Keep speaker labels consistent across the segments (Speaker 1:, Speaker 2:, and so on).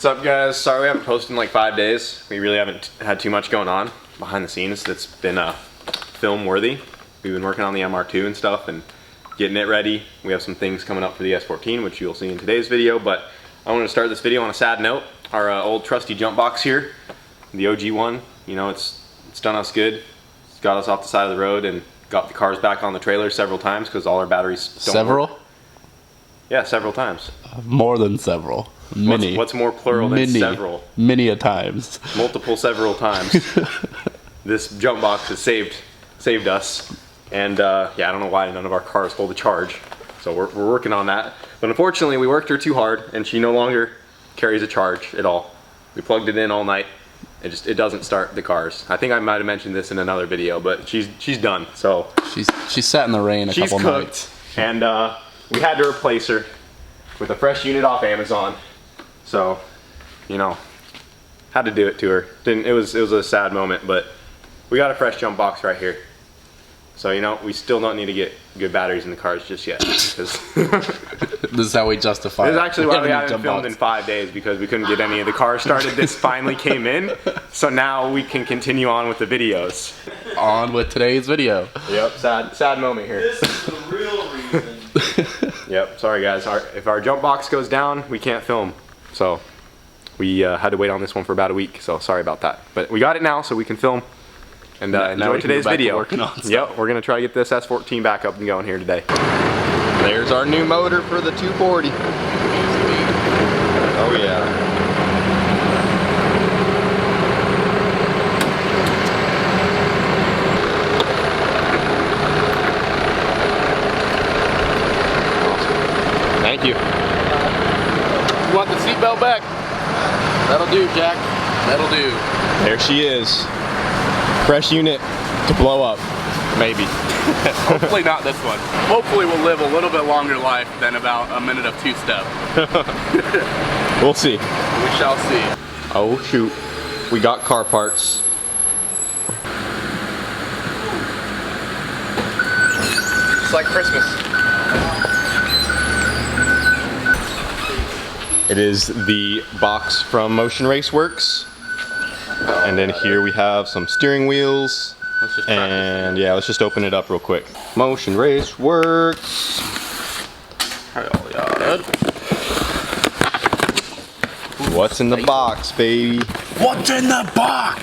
Speaker 1: What's up, guys? Sorry we haven't posted in like 5 days. We really haven't had too much going on behind the scenes that's been film worthy. We've been working on the MR2 and stuff and getting it ready. We have some things coming up for the S14, which you'll see in today's video, but I want to start this video on a sad note. Our old trusty jump box here, the OG one, you know, it's done us good. It's got us off the side of the road and got the cars back on the trailer several times because all our batteries don't work. Yeah, several times.
Speaker 2: More than several. Many.
Speaker 1: What's more plural than several?
Speaker 2: Many a times.
Speaker 1: Multiple several times. This jump box has saved us. And yeah, I don't know why none of our cars hold a charge. So we're working on that. But unfortunately, we worked her too hard and she no longer carries a charge at all. We plugged it in all night. It doesn't start the cars. I think I might have mentioned this in another video, but she's done. So
Speaker 2: she's sat in the rain a couple nights.
Speaker 1: And we had to replace her with a fresh unit off Amazon. So, you know, had to do it to her. It was a sad moment, but we got a fresh jump box right here. So, you know, we still don't need to get good batteries in the cars just yet. Because
Speaker 2: this is how we justify it.
Speaker 1: This is actually why we haven't filmed in 5 days, because we couldn't get any of the cars started. This finally came in, so now we can continue on with the videos.
Speaker 2: On with today's video.
Speaker 1: Yep, sad moment here.
Speaker 3: This is the real reason.
Speaker 1: Yep, sorry guys. If our jump box goes down, we can't film. So we had to wait on this one for about a week, so sorry about that. But we got it now, so we can film and enjoy today's video. Yep, we're gonna try to get this S14 back up and going here today. There's our new motor for the 240. Oh yeah. Thank you.
Speaker 2: You want the seatbelt back? That'll do, Jack. That'll do.
Speaker 1: There she is. Fresh unit to blow up. Maybe.
Speaker 2: Hopefully not this one. Hopefully we'll live a little bit longer life than about a minute of two-step.
Speaker 1: We'll see.
Speaker 2: We shall see.
Speaker 1: Oh shoot. We got car parts. Just like Christmas. It is the box from Motion Race Works. And then here we have some steering wheels. And yeah, let's just open it up real quick. Motion Race Works. What's in the box, baby?
Speaker 2: What's in the box?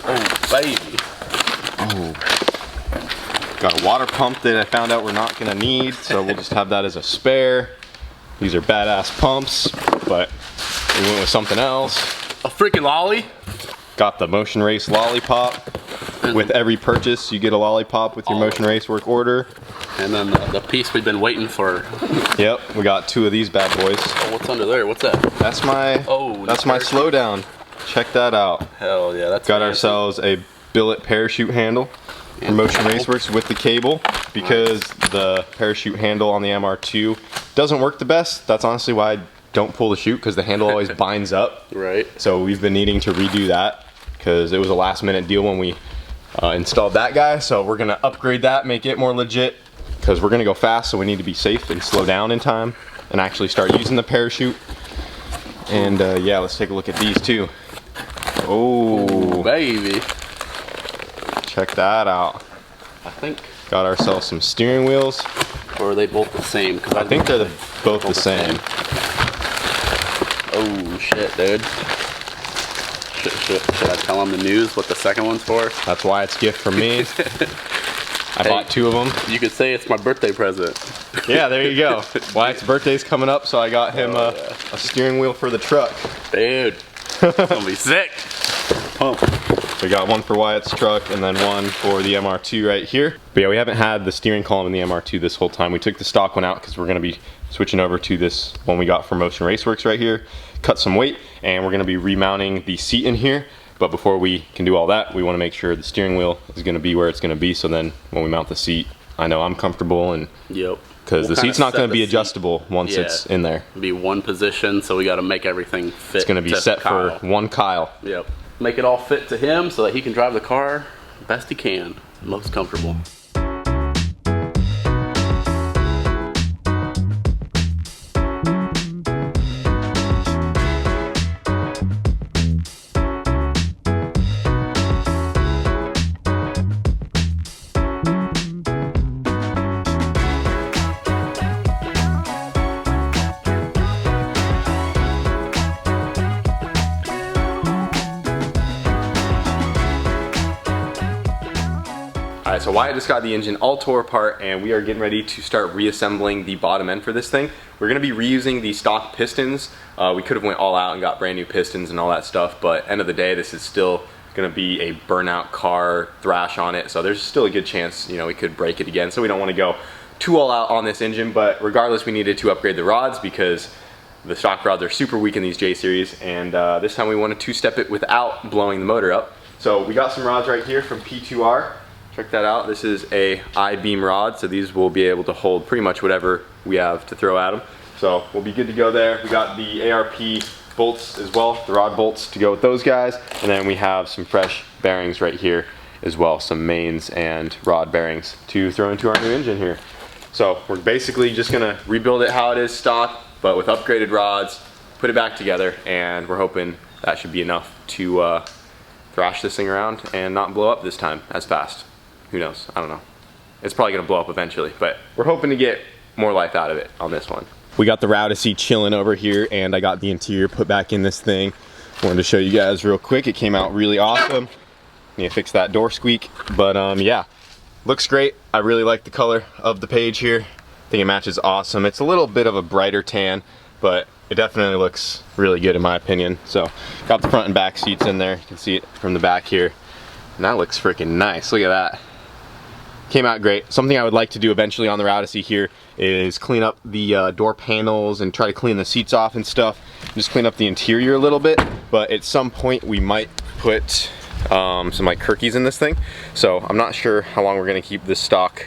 Speaker 2: Oh, baby.
Speaker 1: Oh. Got a water pump that I found out we're not gonna need, so we'll just have that as a spare. These are badass pumps, but we went with something else.
Speaker 2: A freaking lolly?
Speaker 1: Got the Motion Race lollipop. With every purchase, you get a lollipop with your Motion Race Work order.
Speaker 2: And then the piece we've been waiting for.
Speaker 1: Yep, we got 2 of these bad boys.
Speaker 2: Oh, what's under there? What's that?
Speaker 1: That's my slowdown. Check that out.
Speaker 2: Hell yeah, that's
Speaker 1: got ourselves a billet parachute handle from Motion Race Works with the cable, because the parachute handle on the MR2 doesn't work the best. That's honestly why I don't pull the chute, because the handle always binds up.
Speaker 2: Right.
Speaker 1: So we've been needing to redo that because it was a last minute deal when we installed that guy. So we're gonna upgrade that, make it more legit, because we're gonna go fast, so we need to be safe and slow down in time and actually start using the parachute. And yeah, let's take a look at these too. Oh
Speaker 2: baby,
Speaker 1: check that out.
Speaker 2: I think
Speaker 1: got ourselves some steering wheels.
Speaker 2: Or are they both the same?
Speaker 1: I think they're both the same.
Speaker 2: Oh shit, dude. Should I tell them the news, what the second one's for?
Speaker 1: That's why it's a gift from me. I bought 2 of them.
Speaker 2: You could say it's my birthday present.
Speaker 1: Yeah, there you go. Wyatt's birthday's coming up, so I got him a steering wheel for the truck.
Speaker 2: Dude, it's gonna be sick. Pump.
Speaker 1: We got one for Wyatt's truck and then one for the MR2 right here. But yeah, we haven't had the steering column in the MR2 this whole time. We took the stock one out because we're gonna be switching over to this one we got from Motion Race Works right here. Cut some weight, and we're gonna be remounting the seat in here. But before we can do all that, we wanna make sure the steering wheel is gonna be where it's gonna be, so then when we mount the seat, I know I'm comfortable, and because the seat's not gonna be adjustable once it's in there.
Speaker 2: It'll be one position, so we gotta make everything fit.
Speaker 1: It's gonna be set for one Kyle.
Speaker 2: Yep. Make it all fit to him so that he can drive the car best he can, most comfortable.
Speaker 1: Alright, so Wyatt just got the engine all tore apart and we are getting ready to start reassembling the bottom end for this thing. We're going to be reusing the stock pistons. We could have went all out and got brand new pistons and all that stuff, but end of the day this is still going to be a burnout car, thrash on it, so there's still a good chance, you know, we could break it again, so we don't want to go too all out on this engine. But regardless, we needed to upgrade the rods because the stock rods are super weak in these J series, and this time we want to two-step it without blowing the motor up. So we got some rods right here from P2R. Check that out. This is a I-beam rod, so these will be able to hold pretty much whatever we have to throw at them. So we'll be good to go there. We got the ARP bolts as well, the rod bolts to go with those guys, and then we have some fresh bearings right here as well, some mains and rod bearings to throw into our new engine here. So we're basically just gonna rebuild it how it is stock, but with upgraded rods, put it back together, and we're hoping that should be enough to thrash this thing around and not blow up this time as fast. Who knows? I don't know. It's probably gonna blow up eventually, but we're hoping to get more life out of it on this one. We got the Routacy chilling over here, and I got the interior put back in this thing. Wanted to show you guys real quick. It came out really awesome. Need to fix that door squeak, but yeah, looks great. I really like the color of the page here. I think it matches awesome. It's a little bit of a brighter tan, but it definitely looks really good in my opinion. So got the front and back seats in there. You can see it from the back here, and that looks freaking nice. Look at that. Came out great. Something I would like to do eventually on the Routacy here is clean up the door panels and try to clean the seats off and stuff. Just clean up the interior a little bit, but at some point we might put some like Kirkies in this thing. So I'm not sure how long we're gonna keep this stock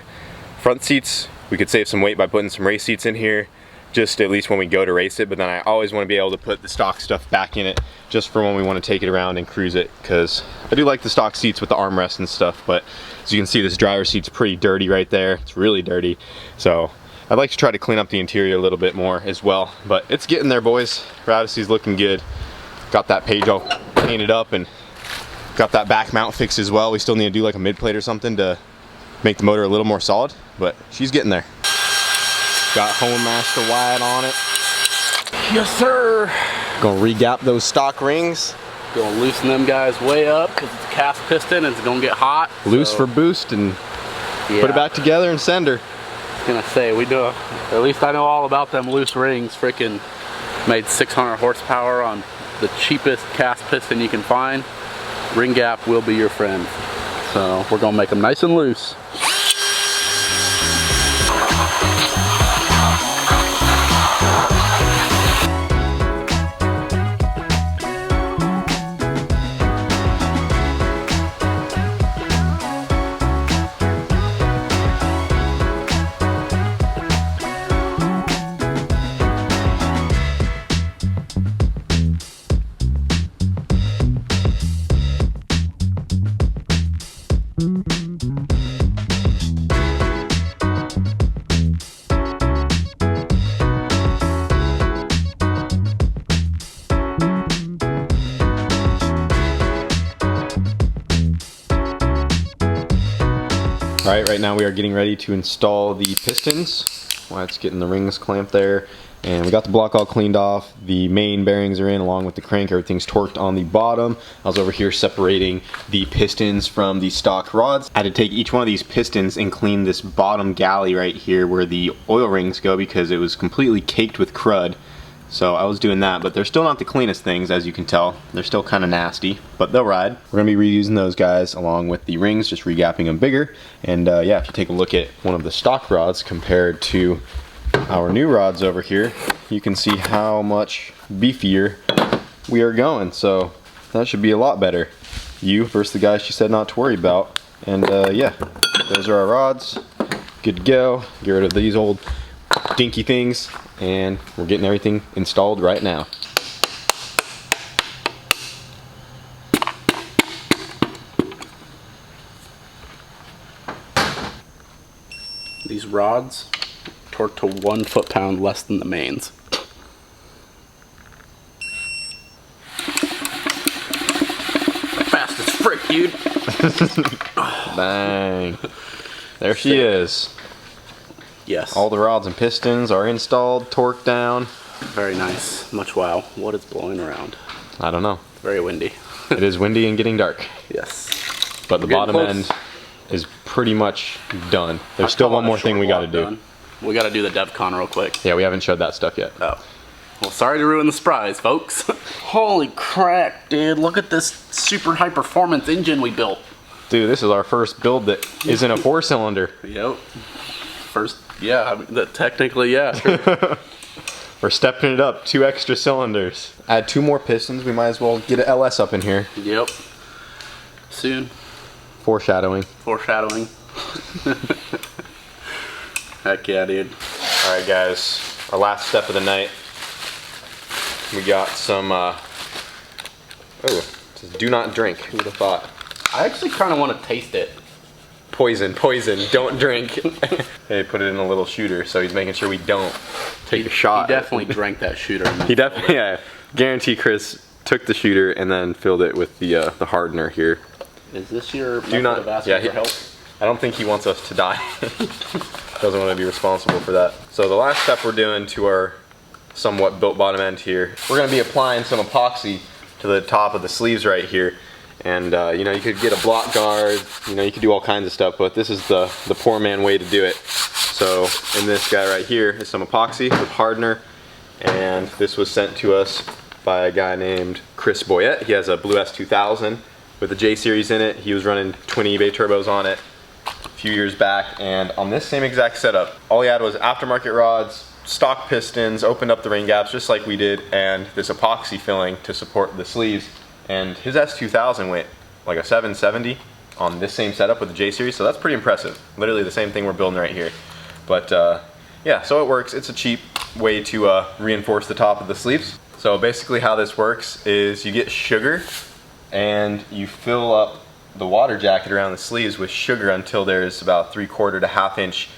Speaker 1: front seats. We could save some weight by putting some race seats in here, just at least when we go to race it, but then I always want to be able to put the stock stuff back in it just for when we want to take it around and cruise it, because I do like the stock seats with the armrests and stuff. But as you can see, this driver's seat's pretty dirty right there. It's really dirty, so I'd like to try to clean up the interior a little bit more as well, but it's getting there, boys. Routacy's looking good. Got that page all painted up and got that back mount fixed as well. We still need to do like a mid plate or something to make the motor a little more solid, but she's getting there. Got Homemaster Wyatt on it.
Speaker 2: Yes, sir.
Speaker 1: Gonna re-gap those stock rings.
Speaker 2: Gonna loosen them guys way up because it's a cast piston and it's gonna get hot.
Speaker 1: Loose for boost and
Speaker 2: yeah.
Speaker 1: Put it back together and send her.
Speaker 2: I was gonna say, at least I know all about them loose rings. Freaking made 600 horsepower on the cheapest cast piston you can find. Ring gap will be your friend. So we're gonna make them nice and loose.
Speaker 1: Alright, right now we are getting ready to install the pistons. Wyatt's getting the rings clamped there. And we got the block all cleaned off. The main bearings are in along with the crank. Everything's torqued on the bottom. I was over here separating the pistons from the stock rods. I had to take each one of these pistons and clean this bottom galley right here where the oil rings go because it was completely caked with crud. So I was doing that, but they're still not the cleanest things, as you can tell. They're still kind of nasty, but they'll ride. We're gonna be reusing those guys along with the rings, just regapping them bigger. And yeah, if you take a look at one of the stock rods compared to our new rods over here, you can see how much beefier we are going. So that should be a lot better. You versus the guys she said not to worry about. And yeah, those are our rods. Good to go. Get rid of these old dinky things, and we're getting everything installed right now.
Speaker 2: These rods torque to 1 foot-pound less than the mains. Fast as frick, dude.
Speaker 1: Bang. There she is.
Speaker 2: Yes.
Speaker 1: All the rods and pistons are installed, torqued down.
Speaker 2: Very nice. Much wow. What is blowing around?
Speaker 1: I don't know.
Speaker 2: Very windy.
Speaker 1: It is windy and getting dark.
Speaker 2: Yes.
Speaker 1: But the bottom end is pretty much done. There's still one more thing we got to do.
Speaker 2: Done. We got to do the DevCon real quick.
Speaker 1: Yeah, we haven't showed that stuff yet.
Speaker 2: Oh. Well, sorry to ruin the surprise, folks. Holy crap, dude. Look at this super high performance engine we built.
Speaker 1: Dude, this is our first build that isn't a 4-cylinder.
Speaker 2: Yep. First, yeah, I mean, technically, yeah. Sure.
Speaker 1: We're stepping it up, 2 extra cylinders. Add 2 more pistons, we might as well get an LS up in here.
Speaker 2: Yep. Soon.
Speaker 1: Foreshadowing.
Speaker 2: Foreshadowing. Heck yeah, dude.
Speaker 1: Alright guys, our last step of the night. We got some, oh, it says do not drink. Who would have thought?
Speaker 2: I actually kind of want to taste it.
Speaker 1: Poison, poison, don't drink. Hey, put it in a little shooter, so he's making sure we don't take a shot.
Speaker 2: He definitely drank that shooter.
Speaker 1: He definitely, yeah. Guarantee Chris took the shooter and then filled it with the hardener here.
Speaker 2: Is this your
Speaker 1: do not,
Speaker 2: of asking for help?
Speaker 1: I don't think he wants us to die. Doesn't want to be responsible for that. So the last step we're doing to our somewhat built bottom end here, we're going to be applying some epoxy to the top of the sleeves right here. And you know, you could get a block guard, you know, you could do all kinds of stuff, but this is the poor man way to do it. So in this guy right here is some epoxy with hardener, and this was sent to us by a guy named Chris Boyette. He has a blue S2000 with a J series in it. He was running twin eBay turbos on it a few years back, and on this same exact setup, all he had was aftermarket rods, stock pistons, opened up the ring gaps just like we did, and this epoxy filling to support the sleeves. And his S2000 went like a 770 on this same setup with the J series, so that's pretty impressive. Literally the same thing we're building right here. But yeah, so it works. It's a cheap way to reinforce the top of the sleeves. So basically how this works is you get sugar and you fill up the water jacket around the sleeves with sugar until there's about 3/4 to 1/2 inch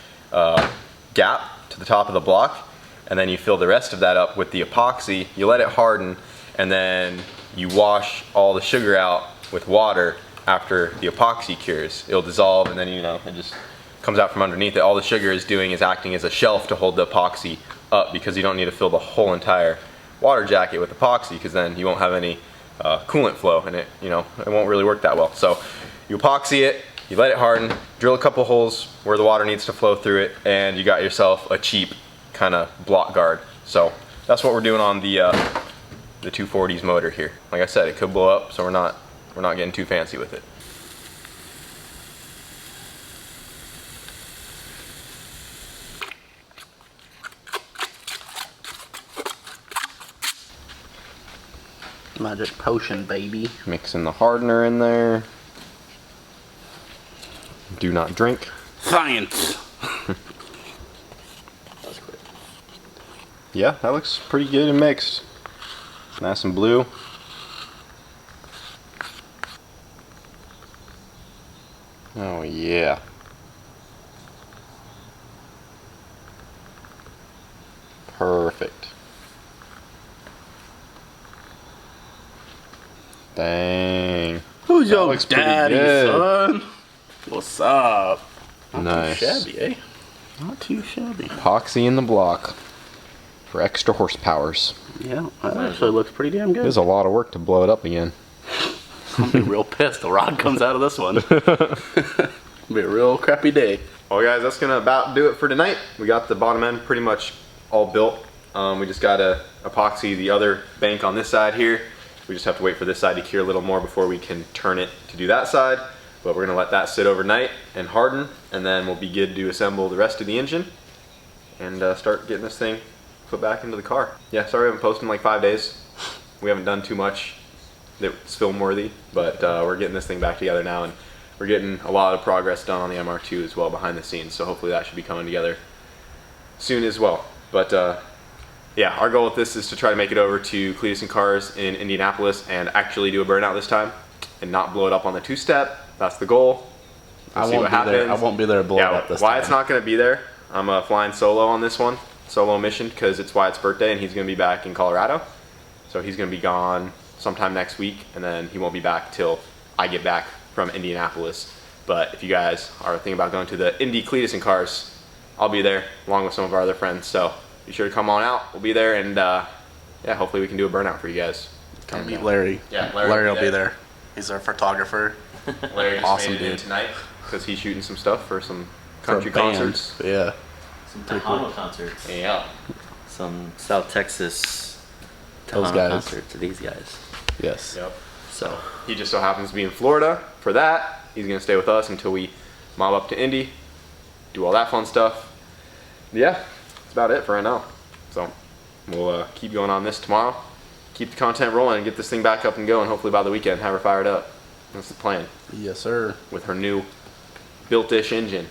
Speaker 1: gap to the top of the block, and then you fill the rest of that up with the epoxy. You let it harden, and then you wash all the sugar out with water after the epoxy cures. It'll dissolve, and then, you know, it just comes out from underneath it. All the sugar is doing is acting as a shelf to hold the epoxy up, because you don't need to fill the whole entire water jacket with epoxy, because then you won't have any coolant flow, and it, you know, it won't really work that well. So you epoxy it, you let it harden, drill a couple holes where the water needs to flow through it, and you got yourself a cheap kind of block guard. So that's what we're doing on the 240's motor here. Like I said, it could blow up, so we're not getting too fancy with it.
Speaker 2: Magic potion, baby.
Speaker 1: Mixing the hardener in there. Do not drink.
Speaker 2: Science. That's great.
Speaker 1: Yeah, that looks pretty good and mixed. Nice and blue. Oh yeah. Perfect. Dang.
Speaker 2: Who's
Speaker 1: That
Speaker 2: your
Speaker 1: looks pretty
Speaker 2: daddy,
Speaker 1: good.
Speaker 2: son? What's up? Not
Speaker 1: Nice.
Speaker 2: too shabby, eh? Not too shabby.
Speaker 1: Epoxy in the block for extra horsepowers.
Speaker 2: Yeah, that actually looks pretty damn good.
Speaker 1: There's a lot of work to blow it up again.
Speaker 2: I'm gonna be real pissed. The rod comes out of this one. It'll be a real crappy day.
Speaker 1: Well guys, that's gonna about do it for tonight. We got the bottom end pretty much all built. We just gotta epoxy the other bank on this side here. We just have to wait for this side to cure a little more before we can turn it to do that side. But we're gonna let that sit overnight and harden, and then we'll be good to assemble the rest of the engine and start getting this thing put back into the car. Yeah, sorry we haven't posted in like 5 days. We haven't done too much that's film worthy, but we're getting this thing back together now, and we're getting a lot of progress done on the MR2 as well behind the scenes, so hopefully that should be coming together soon as well. But yeah, our goal with this is to try to make it over to Cletus and Cars in Indianapolis and actually do a burnout this time and not blow it up on the two-step. That's the goal. We'll see what happens.
Speaker 2: I won't be there to blow it up this time.
Speaker 1: Wyatt's not going to be there. I'm flying solo on this one, solo mission, because it's Wyatt's birthday and he's going to be back in Colorado. So he's going to be gone sometime next week, and then he won't be back till I get back from Indianapolis. But if you guys are thinking about going to the Indy Cletus and Cars, I'll be there along with some of our other friends. So be sure to come on out. We'll be there, and yeah, hopefully we can do a burnout for you guys.
Speaker 2: Come meet Larry.
Speaker 1: Yeah,
Speaker 2: Larry will be there. He's our photographer.
Speaker 1: Larry just
Speaker 2: Awesome
Speaker 1: made it in
Speaker 2: dude.
Speaker 1: tonight. because he's shooting some stuff for some
Speaker 2: For a
Speaker 1: country
Speaker 2: band.
Speaker 1: concerts.
Speaker 2: Yeah.
Speaker 3: Some
Speaker 2: Pretty
Speaker 3: Tejano
Speaker 2: cool.
Speaker 3: concerts.
Speaker 1: Yeah.
Speaker 4: Some South Texas
Speaker 2: Those
Speaker 4: Tejano
Speaker 2: guys.
Speaker 4: concert to these guys.
Speaker 2: Yes.
Speaker 1: Yep.
Speaker 4: So
Speaker 1: He just so happens to be in Florida for that. He's gonna stay with us until we mob up to Indy, do all that fun stuff. Yeah, that's about it for right now. So we'll keep going on this tomorrow, keep the content rolling, and get this thing back up and going. Hopefully by the weekend, have her fired up. That's the plan
Speaker 2: Yes, sir.
Speaker 1: with her new built-ish engine.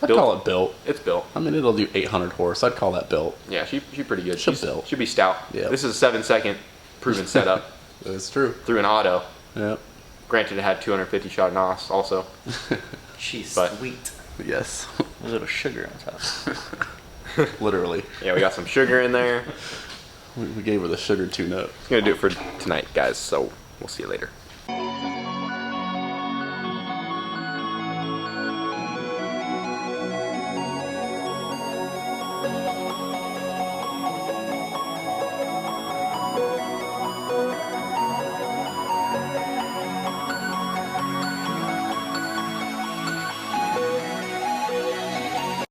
Speaker 2: I'd
Speaker 1: Built.
Speaker 2: call it built.
Speaker 1: It's built.
Speaker 2: I mean, it'll do 800 horse. I'd call that built.
Speaker 1: Yeah, she's pretty good.
Speaker 2: She's
Speaker 1: She's
Speaker 2: built.
Speaker 1: Should be stout.
Speaker 2: Yeah.
Speaker 1: This is a 7-second proven setup
Speaker 2: It's true.
Speaker 1: through an auto.
Speaker 2: Yeah.
Speaker 1: Granted, it had 250 shot NOS also.
Speaker 4: she's
Speaker 1: But-
Speaker 4: sweet.
Speaker 2: Yes.
Speaker 4: A little sugar on top.
Speaker 2: Literally.
Speaker 1: Yeah, we got some sugar in there.
Speaker 2: We gave her the sugar tune-up.
Speaker 1: Gonna do it for tonight, guys. So we'll see you later.